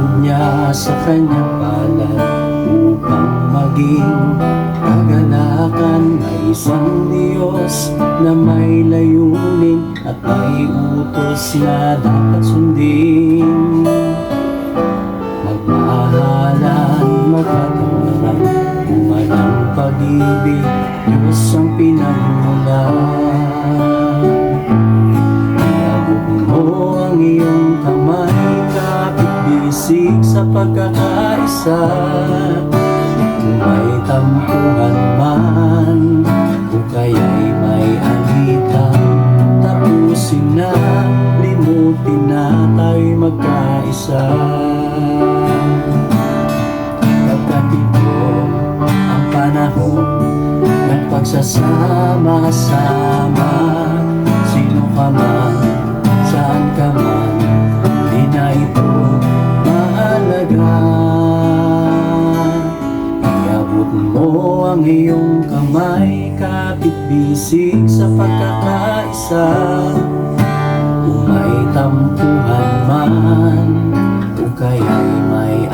Sinunod niya sa kanyang palad upang maging kagalakan. May isang Diyos na may layunin at may utos na dapat sundin. Magmahalan, magkatawaran, kung walang pag-ibig, Diyos ang pinagmulan. Iabot mo ang iyong kamay, kapit-bisig sa pagkakaisa. Kung may tampuhan man, o kaya'y may alitan, tapusin na, limutin na, tayo'y magkaisa. Pagkat ito ang panahon ng pagsasama-sama. Sino ka man, saan ka man, di na ito mahalaga. Iabot mo ang iyong kamay, kapit-bisig sa pagkakaisa. Kung may tampuhan man, o kaya'y may